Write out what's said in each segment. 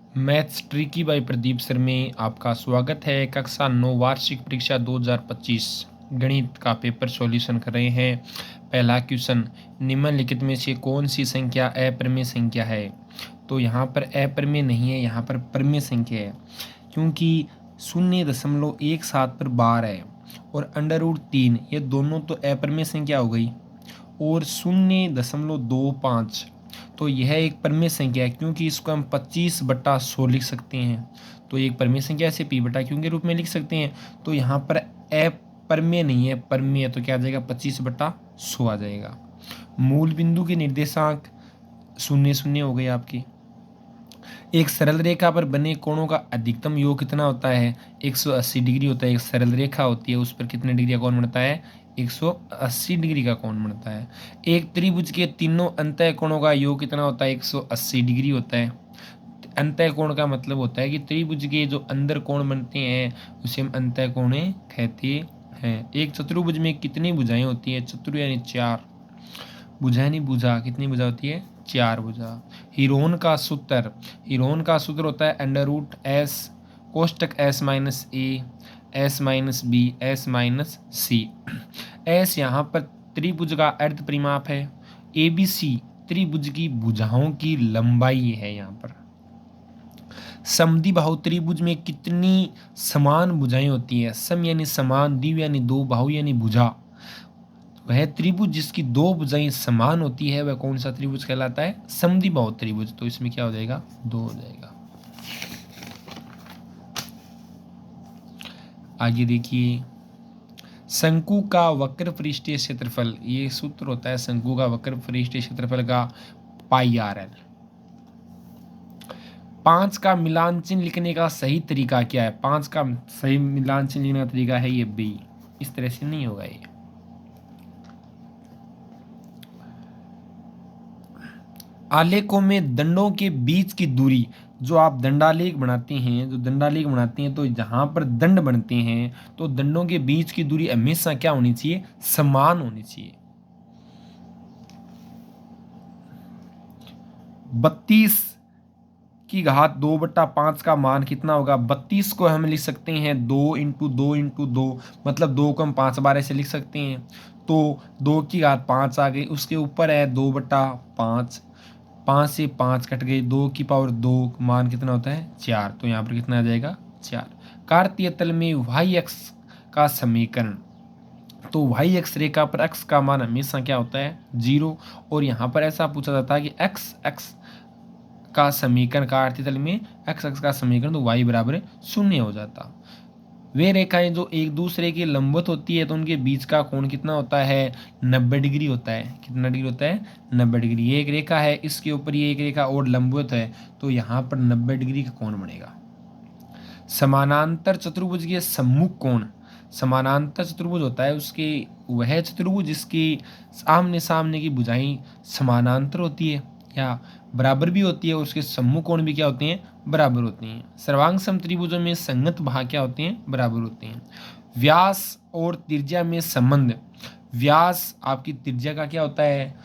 Maths tricky by Pradeep sir में आपका स्वागत है। कक्षा 9 वार्षिक परीक्षा 2025 गणित का पेपर सॉल्यूशन कर रहे हैं। पहला क्वेश्चन, निम्नलिखित में से कौन सी संख्या अपरिमेय संख्या है? तो यहाँ पर अपरिमेय नहीं है, यहाँ पर परिमेय संख्या है, क्योंकि 0.17 पर बार है और √3 ये दोनों तो अपरिमेय संख्या हो गई, और 0.25 तो यह एक परिमेय संख्या है, क्योंकि इसको हम 25/100 लिख सकते हैं। तो एक परिमेय संख्या ऐसे p/q के रूप में लिख सकते हैं। तो यहाँ पर अपरिमेय नहीं है, परिमेय है, तो क्या आ जाएगा 25/100 आ जाएगा। मूल बिंदु के निर्देशांक 0 0 हो गए आपके। एक सरल रेखा पर बने कोणों का अधिकतम योग कितना होता है? 180 डिग्री होता है। एक सरल रेखा होती है, उस पर कितने डिग्री का कोण बनता है? 180 डिग्री का कोण बनता है। एक त्रिभुज के तीनों अंतः कोणों का योग कितना होता है? 180 डिग्री होता है। अंतः कोण का मतलब होता है कि त्रिभुज के जो अंदर कोण बनते हैं उसे हम अंतः कोणे कहते हैं। एक चतुर्भुज में कितनी भुजाएं होती है? चतुर यानी 4 भुजा नहीं, भुजा कितनी भुजा होती है? 4 भुजा। हीरोन का सूत्र होता है √s कोष्टक s-a s-b s-c। s यहाँ पर त्रिभुज का अर्ध परिमाप है। ABC त्रिभुज की भुजाओं की लंबाई है। यहाँ पर समद्विबाहु त्रिभुज में कितनी समान भुजाएं होती है? सम यानी समान, द्वि यानी दो, बाहु यानी भुजा। वह त्रिभुज जिसकी दो भुजाएं समान होती है वह कौन सा त्रिभुज कहलाता है? समद्विबाहु त्रिभुज। तो इसमें क्या हो जाएगा? 2 हो जाएगा। आगे देखिए, शंकु का वक्र पृष्ठीय क्षेत्रफल, ये सूत्र होता है शंकु का वक्र पृष्ठीय क्षेत्रफल का πr/l। 5 का मिलान चिन्ह लिखने का सही तरीका क्या है? 5 का सही मिलान चिन्ह लिखने का तरीका है ये b। इस तरह से नहीं होगा ये। आलेखों में दंडों के बीच की दूरी, जो आप दंडालेख बनाते हैं, तो जहां पर दंड बनते हैं तो दंडों के बीच की दूरी हमेशा क्या होनी चाहिए? समान होनी चाहिए। 32 की घात 2/5 का मान कितना होगा? 32 को हम लिख सकते हैं 2 × 2 × 2, मतलब 2 को हम 5 बार ऐसे लिख सकते हैं। तो 2 की घात 5 आ गई, उसके ऊपर है 2/5, 5 से 5 कट गए, 2 की पावर 2, मान कितना होता है? 4। तो यहाँ पर कितना आ जाएगा? 4। कार्तीय तल में y अक्ष का समीकरण, तो y अक्ष रेखा पर x का मान हमेशा क्या होता है? 0। और यहाँ पर ऐसा पूछा जाता है कि x अक्ष का समीकरण, कार्तीय तल में x अक्ष का समीकरण, तो y बराबर 0 हो जाता। वे रेखाएं जो एक दूसरे के लंबवत होती है तो उनके बीच का कोण कितना होता है? 90 डिग्री होता है। कितना डिग्री होता है? 90 डिग्री। ये एक रेखा है, इसके ऊपर ये एक रेखा और लंबवत है, तो यहाँ पर 90 डिग्री का कोण बनेगा। समानांतर चतुर्भुज के सम्मुख कोण, समानांतर चतुर्भुज होता है उसके वह चतुर्भुज जिसके आमने सामने की भुजाएं समानांतर होती है या बराबर भी होती है, और उसके सम्मुख कोण भी क्या होते हैं? बराबर होते हैं। सर्वांग समत्रिभुजों में संगत भाग क्या होते हैं? बराबर होते हैं। व्यास और त्रिज्या में संबंध, व्यास आपकी त्रिज्या का क्या होता है?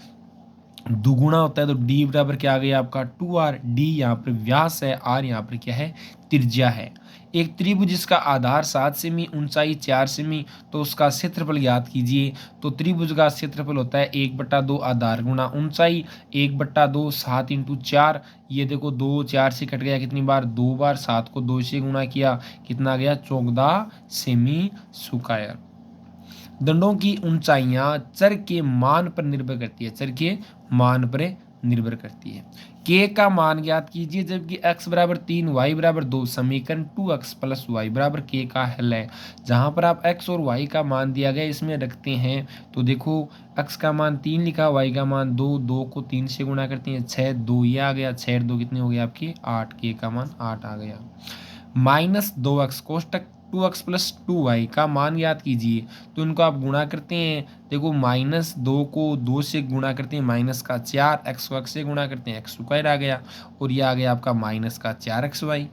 दुगुना होता है, तो d बराबर क्या आ गया आपका? 2r। d यहाँ पर व्यास है, r यहाँ पर क्या है? त्रिज्या है। एक त्रिभुज जिसका आधार 7 सेमी, ऊंचाई 4 सेमी, तो उसका क्षेत्रफल ज्ञात कीजिए। तो त्रिभुज का क्षेत्रफल होता है 1/2 आधार गुणा ऊंचाई, 1/2 7 × 4। ये देखो 2 4 से कट गया, कितनी बार? 2 बार। 7 को 2 से गुणा किया, कितना आ गया? 14 सेमी स्क्वायर। दंडों की ऊंचाइयां चर के मान पर निर्भर करती है, चर के मान पर निर्भर करती है। k का मान ज्ञात कीजिए जबकि x बराबर 3 y बराबर 2, समीकरण 2x + y बराबर k का हल है। जहां पर आप x और y का मान दिया गया इसमें रखते हैं, तो देखो x का मान 3 लिखा, y का मान 2, 2 को 3 से गुणा करते हैं 6, 2 ये आ गया, 6 2 कितने हो गए आपके? 8, k का मान 8 आ गया। -2x कोष्टक 2x + 2y का मान याद कीजिए, तो इनको आप गुणा करते हैं। देखो -2 को 2 से गुणा करते हैं, -4, x को x से गुणा करते हैं, x² आ गया, और ये आ गया आपका -4xy।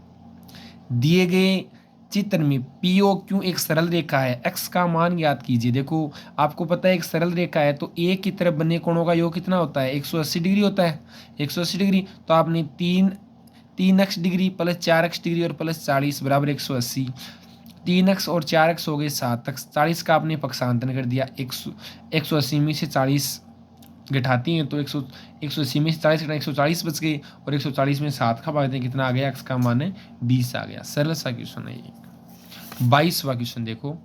दिए गए चित्र में POQ एक सरल रेखा है, x का मान याद कीजिए। देखो आपको पता है एक सरल रेखा है तो एक की तरफ बने कोणों का योग कितना होता है? 180 डिग्री होता है। 180 डिग्री, तो आपने तीन 3x degree plus 4x degree और प्लस 40 बराबर 180। 3x और 4x हो गए 7x, 40 का आपने पक्षांतरण कर दिया। 180 में से 40 घटाती हैं तो 180 में से 40 घटा 140 बच गए, और 140 में 7 का भाग दें कितना आ गया, x का मान है 20 आ गया। सरल सा क्वेश्चन है ये। 22वां क्वेश्चन देखो,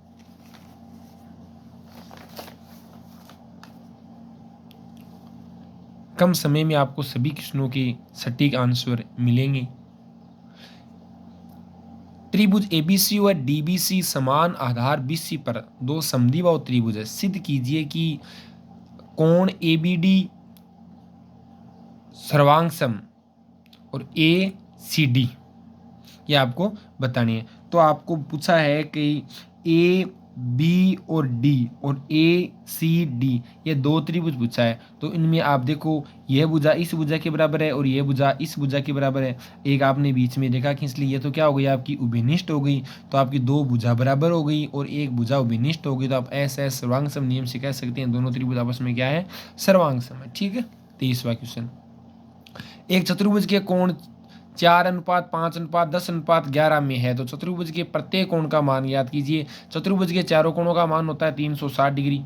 कम समय में आपको सभी क्वेश्चनों के सटीक आंसर मिलेंगे। त्रिभुज एबीसी और डीबीसी समान आधार बीसी पर दो समद्विबाहु त्रिभुज है। सिद्ध कीजिए कि कोण एबीडी सर्वांगसम और ए सी डी, ये आपको बतानी है। तो आपको पूछा है कि ए बी और डी और ए सी डी ये दो त्रिभुज पूछा है। तो इनमें आप देखो यह भुजा इस भुजा के बराबर है और यह भुजा इस भुजा के बराबर है। एक आपने बीच में देखा कि इसलिए ये तो क्या हो गई आपकी उभयनिष्ठ हो गई। तो आपकी दो भुजा बराबर हो गई और एक भुजा उभयनिष्ठ हो गई। तो आप ऐसे सर्वांगसम नियम से कह सकते हैं दोनों त्रिभुज आपस में क्या है, सर्वांगसम है। ठीक है। 23वां क्वेश्चन, एक चतुर्भुज के कोण 4:5:10:11 में है तो चतुर्भुज के प्रत्येक कोण का मान ज्ञात कीजिए। चतुर्भुज के चारों कोणों का मान होता है 360 डिग्री।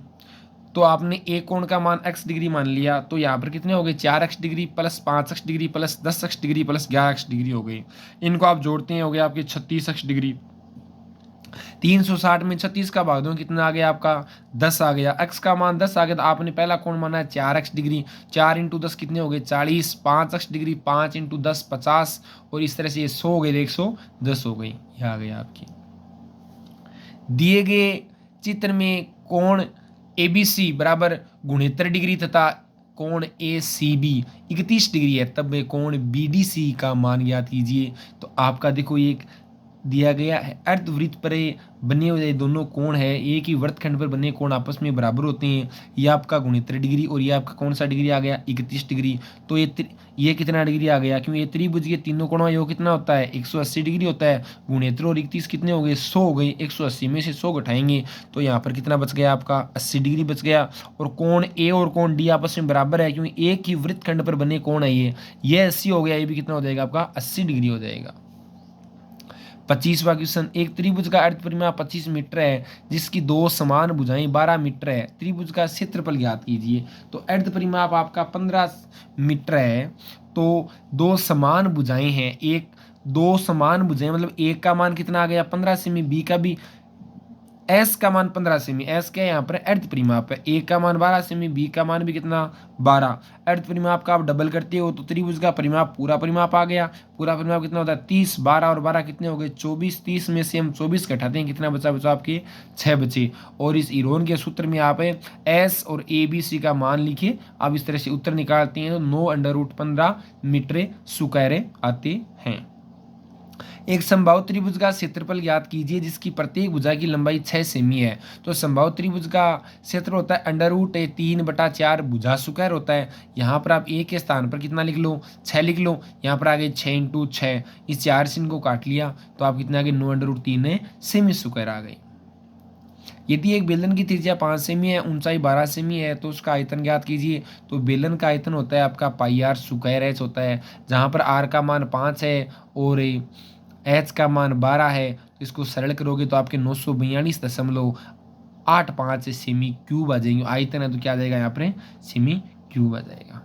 तो आपने एक कोण का मान x डिग्री मान लिया, तो यहाँ पर कितने हो गए, 4x degree plus 5x degree plus 10x degree plus 11x degree हो गई। इनको आप जोड़ते हैं हो गया आपके 36x डिग्री। 360 में 36 का भाग दो कितना आ गया आपका 10 आ गया। x का मान 10 आ गया तो आपने पहला कोण माना है 4x डिग्री। 4 × 10 कितने हो गए 40। 5x डिग्री 5 × 10 50 और इस तरह से ये 100 हो गए 110 हो गई। ये आ गई आपकी। दिए गए चित्र में कोण ABC बराबर 69 डिग्री तथा कोण ACB 31 डिग्री है, तब कोण BDC का मान ज्ञात कीजिए। तो आपका देखो ये दिया गया है अर्धवृत्त पर बने हुए दोनों कोण है, एक ही वृत्तखंड पर बने कोण आपस में बराबर होते हैं। ये आपका 69 डिग्री और ये आपका कौन सा डिग्री आ गया 31 डिग्री। तो ये कितना डिग्री आ गया, क्योंकि ये त्रिभुज के तीनों कोणों का योग कितना होता है 180 डिग्री होता है। 69 और 31 कितने हो गए 100 हो गई। 180 में से 100 घटाएंगे तो यहाँ पर कितना बच गया आपका 80 डिग्री बच गया। और कोण ए और कोण डी आपस में बराबर है क्योंकि एक ही वृत्तखंड पर बने कोण है ये 80 हो गया, ये भी कितना हो जाएगा आपका 80 डिग्री हो जाएगा। 25वां क्वेश्चन, एक त्रिभुज का अर्ध परिमाप 25 मीटर है जिसकी दो समान भुजाएं 12 मीटर है। त्रिभुज का क्षेत्रफल ज्ञात कीजिए। तो अर्ध परिमाप आपका 15 मीटर है तो दो समान भुजाएं हैं, दो समान भुजाएं मतलब एक का मान कितना आ गया 15 सेमी, बी का भी एस का मान 15 सेमी। एस क्या है यहाँ पर अर्ध परिमाप है। ए का मान 12 सेमी, बी का मान भी कितना 12। अर्ध परिमाप का आप डबल करते हो तो त्रिभुज का परिमाप पूरा परिमाप आ गया। पूरा परिमाप कितना होता है 30। 12 और 12 कितने हो गए 24। 30 में से हम 24 घटाते हैं कितना बचा आपके 6 बचे। और इस इरोन के सूत्र में आप एस और ABC का मान लिखिए। आप इस तरह से उत्तर निकालते हैं तो 9√15 मीटर स्क्वायर आते हैं। एक समबाहु त्रिभुज का क्षेत्रफल ज्ञात कीजिए जिसकी प्रत्येक भुजा की लंबाई 6 सेमी है। तो समबाहु त्रिभुज का क्षेत्र होता है √3/4 भुजा स्क्वायर होता है। यहाँ पर आप एक के स्थान पर कितना लिख लो 6 लिख लो। यहाँ पर आगे 6 × 6 इस 4 से इनको काट लिया तो आप कितना आगे 9√3 सेमी स्क्वायर आ गई। यदि एक बेलन की त्रिज्या 5 सेमी है, ऊंचाई 12 सेमी है तो उसका आयतन ज्ञात कीजिए। तो बेलन का आयतन होता है आपका πr स्क्वायर h होता है, जहाँ पर r का मान 5 है और h का मान 12 है। तो इसको सरल करोगे तो आपके 942.85 सेमी क्यूब आ जाएंगे। आयतन है तो क्या आ जाएगा यहाँ पर सेमी क्यूब आ जाएगा।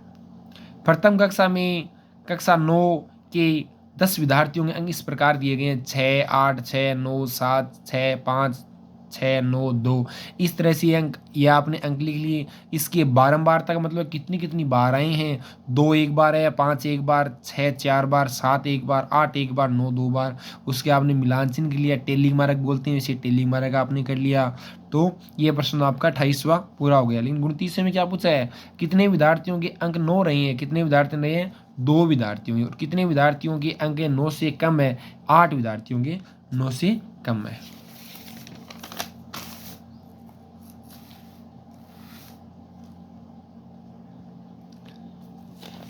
प्रथम कक्षा में कक्षा 9 के 10 विद्यार्थियों के अंक इस प्रकार दिए गए हैं 6, 8, 6, 9, 7, 6, 5, 6, 9, 2। इस तरह से अंक या आपने अंक लिख लिए। इसके बारंबारता का मतलब कितनी कितनी बार आए हैं 2 एक बार है, 5 एक बार, 6 4 बार, 7 एक बार, 8 एक बार, 9 2 बार। उसके आपने मिलान चिन्ह कर लिया, टेलिंग मार्क बोलते हैं इसे, टेलिंग मार्क आपने कर लिया। तो ये प्रश्न आपका 28वां पूरा हो गया। लेकिन 29 में क्या पूछा है कितने विद्यार्थियों के अंक 9 रहे हैं, कितने विद्यार्थी रहे हैं 2 विद्यार्थियों के। और कितने विद्यार्थियों के अंक 9 से कम है 8 विद्यार्थियों के 9 से कम है।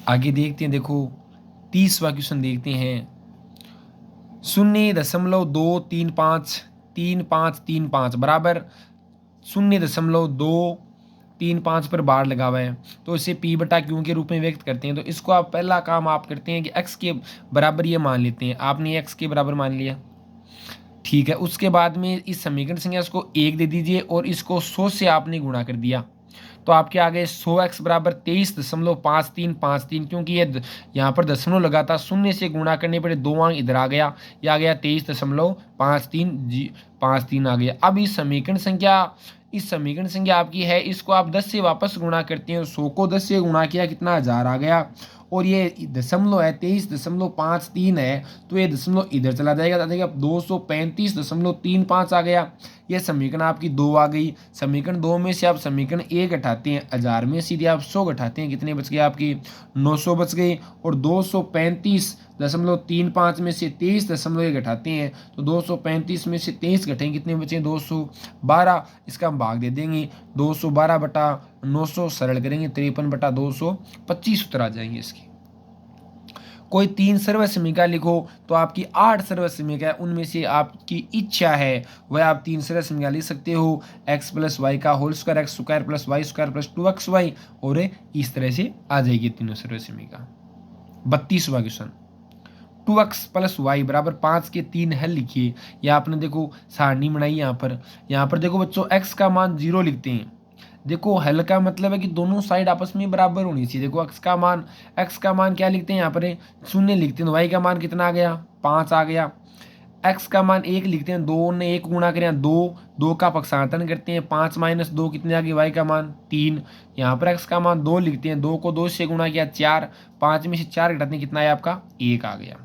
आगे देखते हैं, देखो 30वां क्वेश्चन देखते हैं। 0.2353535 बराबर 0.2 3 5 पर बार लगा हुआ है, तो इसे पी बटा क्यू के रूप में व्यक्त करते हैं। तो इसको आप पहला काम आप करते हैं कि एक्स के बराबर ये मान लेते हैं। आपने एक्स के बराबर मान लिया, ठीक है। उसके बाद में इस समीकरण संख्या इसको 1 दे दीजिए और इसको 100 से आपने गुणा कर दिया, तो आपके आ गए 100x बराबर 23.5353, क्योंकि ये यहाँ पर दशमलव लगा था, शून्य से गुणा करने पर 2 अंक इधर आ गया, ये आ गया 23.53 आ गया। अब इस समीकरण संख्या आपकी है, इसको आप 10 से वापस गुणा करते हैं, 100 को 10 से गुणा किया, कितना 1000 आ गया, और ये दशमलव है 23.53 है, तो ये दशमलव इधर चला जाएगा, 235.35 आ गया। ये समीकरण आपकी 2 आ गई। समीकरण 2 में से आप समीकरण 1 घटाते हैं, 1000 में सीधे आप 100 घटाते हैं, कितने बच गए आपकी 900 बच गए, और 235.35 में से 23.1 घटाते हैं, तो 235 में से 23 घटेंगे, कितने बचे 212। इसका हम भाग दे देंगे, 212 बटा 900 सरल करेंगे, 53 बटा 225 उत्तर आ जाएंगे इसकी। कोई 3 सर्वसमीका लिखो, तो आपकी 8 सर्वसमीका है, उनमें से आपकी इच्छा है वह आप 3 सर्वसमीका लिख सकते हो, x प्लस वाई का whole square, x square plus y square plus 2xy, और इस तरह से आ जाएगी तीनों सर्वसमीका। 32वां क्वेश्चन, 2x प्लस वाई बराबर 5 के 3 हल लिखिए। या आपने देखो सारणी बनाई, यहाँ पर देखो बच्चों x का मान 0 लिखते हैं। देखो हल का मतलब है कि दोनों साइड आपस में बराबर होनी चाहिए। देखो x का मान क्या लिखते हैं, यहाँ पर 0 लिखते हैं, तो y का मान कितना आ गया 5 आ गया। x का मान 1 लिखते हैं, 2 ने 1 गुणा करें 2 का पक्षांतरण करते हैं, 5 माइनस 2 कितने आ गए, y का मान 3। यहाँ पर x का मान 2 लिखते हैं, 2 को 2 से गुणा किया 4, 5 में से 4 घटाते हैं, कितना है आपका 1 आ गया।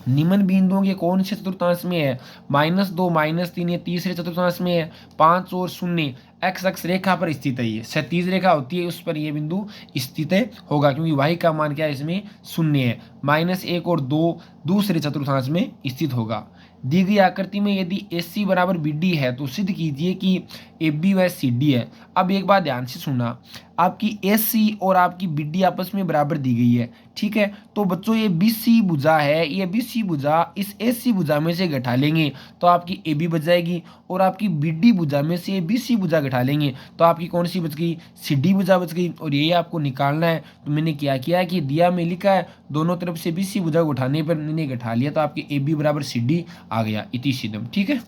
निम्न बिंदुओं के कौन से चतुर्थांश में है, -2 -3 ये तीसरे चतुर्थांश में है, 5 और 0 एक्स अक्ष रेखा पर स्थित है, ये क्षैतिज रेखा होती है उस पर ये बिंदु स्थित होगा, क्योंकि y का मान क्या है इसमें 0 है। -1 और 2 दूसरे चतुर्थांश में स्थित होगा। दी गई आकृति में यदि AC बराबर BD है तो सिद्ध कीजिए कि AB व CD है। अब एक बात ध्यान से सुनना, आपकी AC और आपकी BD आपस में बराबर दी गई है, ठीक है। तो बच्चों ये BC भुजा है, ये BC भुजा इस AC भुजा में से घटा लेंगे तो आपकी AB बच जाएगी, और आपकी BD भुजा में से BC भुजा घटा लेंगे तो आपकी कौन सी बच गई, CD भुजा बच गई। और ये आपको निकालना है, तो मैंने क्या किया कि दिया में लिखा है दोनों तरफ से BC भुजा उठाने पर मैंने घटा लिया, तो आपकी AB बराबर CD आ गया, इति सिद्धम। ठीक है,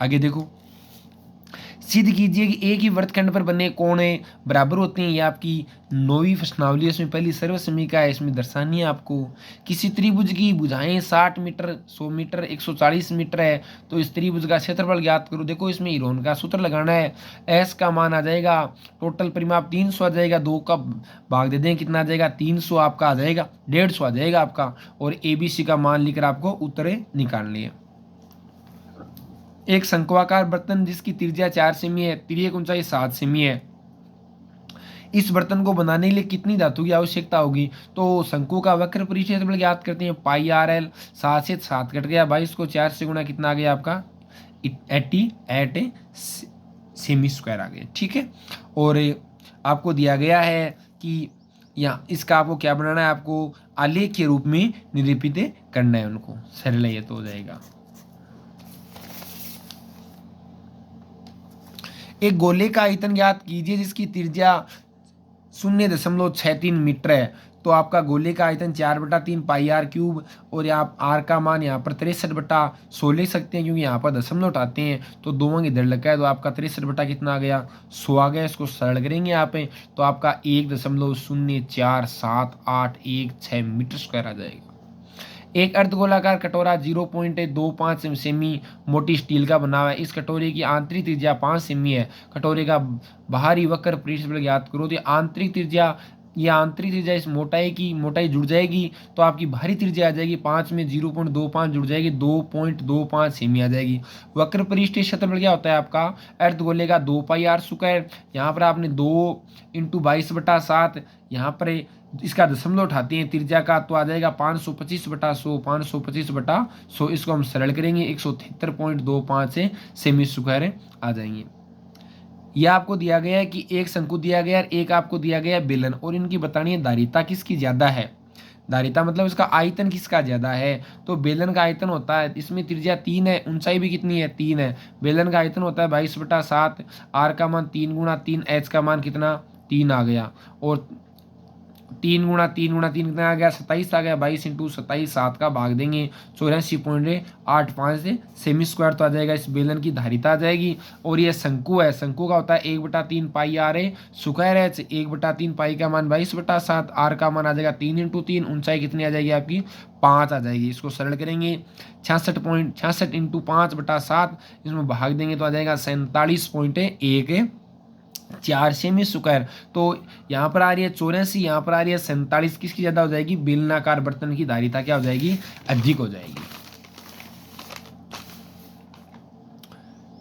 आगे देखो, सिद्ध कीजिए कि एक ही वृत्तखंड पर बने कोणे बराबर होते हैं। ये आपकी 9वीं प्रश्नावली, इसमें पहली सर्वसमीका है, इसमें दर्शानी है आपको। किसी त्रिभुज की भुजाएं 60 मीटर 100 मीटर 140 मीटर है, तो इस त्रिभुज का क्षेत्रफल ज्ञात करो। देखो इसमें हीरोन का सूत्र लगाना है, एस का मान आ जाएगा, टोटल परिमाप 300 आ जाएगा, 2 का भाग दे दें कितना आ जाएगा 300 आपका आ जाएगा, 150 आ जाएगा आपका, और ABC का मान लिखकर आपको उत्तर निकालनी है। एक शंक्वाकार बर्तन जिसकी त्रिज्या 4 सेमी है, तिर्यक ऊंचाई 7 सेमी है, इस बर्तन को बनाने के लिए कितनी धातु की आवश्यकता होगी। तो शंकु का वक्र परिचय क्षेत्रफल ज्ञात करते हैं, पाई RL, 7 से 7 कट गया, 22 को 4 से गुणा कितना आ गया आपका 88 सेमी स्क्वायर आ गया। ठीक है, और आपको दिया गया है कि यहाँ इसका आपको क्या बनाना है, आपको आलेख के रूप में निरूपित करना है, उनको सरल ये तो हो जाएगा। एक गोले का आयतन ज्ञात कीजिए जिसकी त्रिज्या 0.63 मीटर है। तो आपका गोले का आयतन 4/3 पाई R क्यूब, और यहाँ R का मान यहाँ पर 63/100 ले सकते हैं, क्योंकि यहाँ पर दशमलव उठाते हैं तो 2 अंक इधर लगा है, तो आपका 63 बटा कितना आ गया 100 आ गया। इसको सरल करेंगे यहाँ पे तो आपका 1.04781 मीटर स्क्वायर आ जाएगा। एक अर्धगोलाकार कटोरा 0.25 सेमी मोटी स्टील का बना हुआ है। इस कटोरे की आंतरिक त्रिज्या 5 सेमी है। कटोरे का बाहरी वक्र पृष्ठफल ज्ञात करो। तो आंतरिक त्रिज्या इस मोटाई की मोटाई जुड़ जाएगी, तो आपकी बाहरी त्रिज्या आ जाएगी 5 में 0.25 जुड़ जाएगी 2.25 सेमी आ जाएगी। वक्र पृष्ठ क्षेत्रफल क्या होता है आपका, अर्धगोले का 2 पाई R स्क्वायर, यहाँ पर आपने 2 × 22/7, यहाँ पर इसका दशमलव उठाते हैं त्रिज्या का, तो आ जाएगा 525/100 525/100। इसको हम सरल करेंगे 173.25 सेमी स्क्वायर आ जाएंगे। यह आपको दिया गया है कि एक शंकु दिया गया है, एक आपको दिया गया है बेलन, और इनकी बतानी है धारिता किसकी ज्यादा है। धारिता मतलब इसका आयतन किसका ज़्यादा है, तो बेलन का आयतन होता है, इसमें त्रिज्या 3 है, ऊंचाई भी कितनी है 3 है, बेलन का आयतन होता है 22/7, आर का मान 3 × 3, एच का मान कितना 3 आ गया, और 3 × 3 कितना आ गया 27 आ गया, 22 × 27 7 का भाग देंगे 84.85 से सेमी स्क्वायर तो आ जाएगा, इस बेलन की धारिता आ जाएगी। और ये शंकु है, शंकु का होता है 1/3 पाई आर है स्क्वायर एच, 1/3 पाई का मान 22/7, आर का मान आ जाएगा 3 × 3, ऊंचाई कितनी आ जाएगी आपकी 5 आ जाएगी। इसको सरल करेंगे 66 × 5/7, इसमें भाग देंगे तो आ जाएगा 47.14 सेमी स्क्वायर। तो यहाँ पर आ रही है 84, यहाँ पर आ रही है 47, किसकी ज़्यादा हो जाएगी, बेलनाकार बर्तन की धारिता क्या हो जाएगी, अधिक हो जाएगी।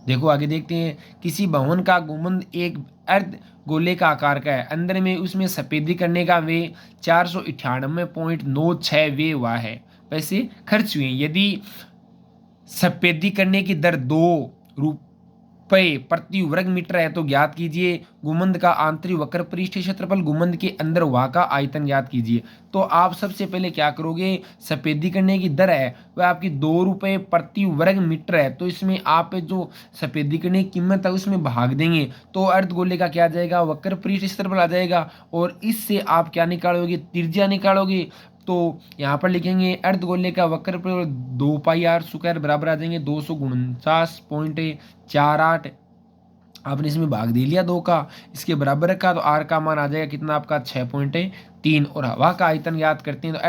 देखो आगे देखते हैं, किसी भवन का गुंबद एक अर्ध गोले का आकार का है, अंदर में उसमें सफेदी करने का वे 498.96 वे हुआ है, पैसे खर्च हुए। यदि सफेदी करने की दर 2 रुपये प्रति वर्ग मीटर है तो ज्ञात कीजिए गुंबद का आंतरिक वक्र पृष्ठ क्षेत्रफल, गुंबद के अंदर वहाँ का आयतन ज्ञात कीजिए। तो आप सबसे पहले क्या करोगे, सफेदी करने की दर है वह आपकी 2 रुपये प्रति वर्ग मीटर है, तो इसमें आप जो सफेदी करने की कीमत है उसमें भाग देंगे, तो अर्धगोले का क्या आ जाएगा, वक्र पृष्ठ क्षेत्रफल आ जाएगा, और इससे आप क्या निकालोगे, त्रिज्या निकालोगे। तो यहाँ पर लिखेंगे अर्धगोले का वक्र पर 2 पाई आर स्क्वायर बराबर आ जाएंगे 249.48, आपने इसमें भाग दे लिया 2 का, इसके बराबर रखा तो आर का मान आ जाएगा कितना आपका 6.3, और हवा का आयतन याद करते हैं तो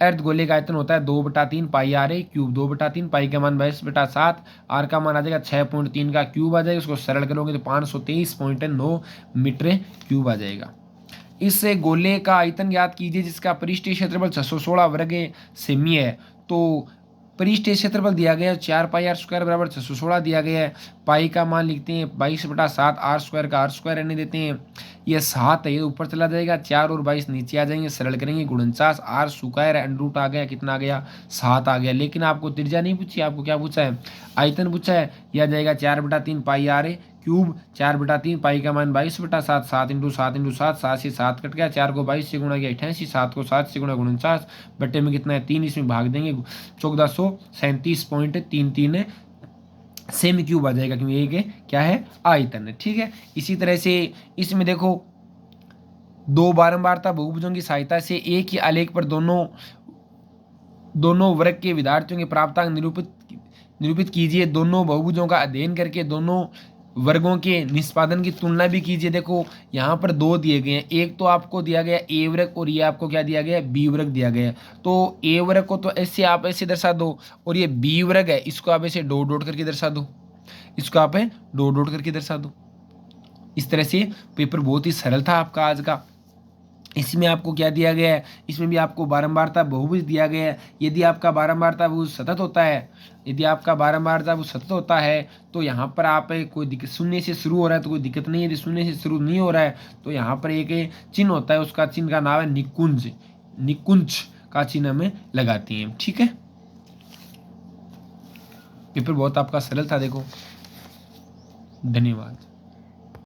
अर्धगोले का आयतन होता है 2/3 पाई आर ए क्यूब, 2/3 पाई का मान 22/7, आर का मान आ जाएगा 6.3 का क्यूब आ जाएगा, उसको सरल करोगे तो 523.9 मीटर क्यूब आ जाएगा। इससे गोले का आयतन ज्ञात कीजिए जिसका पृष्ठीय क्षेत्रफल 616 वर्ग सेमी है। तो पृष्ठीय क्षेत्रफल दिया गया है 4 पाई आर स्क्वायर बराबर 616 दिया गया है, पाई का मान लिखते हैं 22/7, आर स्क्वायर का आर स्क्वायर रहने देते हैं, ये 7 है ये ऊपर चला जाएगा, 4 और 22 नीचे आ जाएंगे, सरल करेंगे 49 आर स्क्वायर अंडर आ गया, कितना आ गया 7 आ गया। लेकिन आपको त्रिज्या नहीं पूछी, आपको क्या पूछा है, आयतन पूछा है, यह आ जाएगा 4/3 पाई आर है क्यूब, 4/3 पाई का मान 22/7, 7 × 7 × 7, 7 से 7 कट गया, 4 को 22 से गुणा किया 88, 7 को 7 से गुणा 49, बट्टे में कितना है 3, इसमें भाग देंगे 1437.33 सेमी क्यूब आ जाएगा, क्योंकि एक क्या है आयतन है। ठीक है, इसी तरह से इसमें देखो 2 बारंबारता बहुभुजों की सहायता से एक ही आलेख पर दोनों वर्ग के विद्यार्थियों के प्राप्तांक निरूपित कीजिए, दोनों बहुभुजों का अध्ययन करके दोनों वर्गों के निष्पादन की तुलना भी कीजिए। देखो यहाँ पर 2 दिए गए हैं, एक तो आपको दिया गया ए वर्ग और ये आपको क्या दिया गया बी वर्ग दिया गया है। तो ए वर्ग को तो ऐसे आप ऐसे दर्शा दो, और ये बी वर्ग है इसको आप ऐसे डॉट डॉट करके दर्शा दो, इसको आप डॉट डॉट करके दर्शा दो। इस तरह से पेपर बहुत ही सरल था आपका आज का। इसमें आपको क्या दिया गया है, इसमें भी आपको बारंबारता बहुभुज दिया गया है। यदि आपका बारंबारता बहुभुज सतत होता है, यदि आपका बारंबारता बहुभुज सतत होता है तो यहाँ पर आप कोई दिक्कत, शून्य से शुरू हो रहा है तो कोई दिक्कत नहीं है, यदि शून्य से शुरू नहीं हो रहा है तो यहाँ पर एक चिन्ह होता है, उसका चिन्ह का नाम है निकुंज, निकुंज का चिन्ह हमें लगाती हैं। ठीक है, पेपर बहुत आपका सरल था। देखो, धन्यवाद।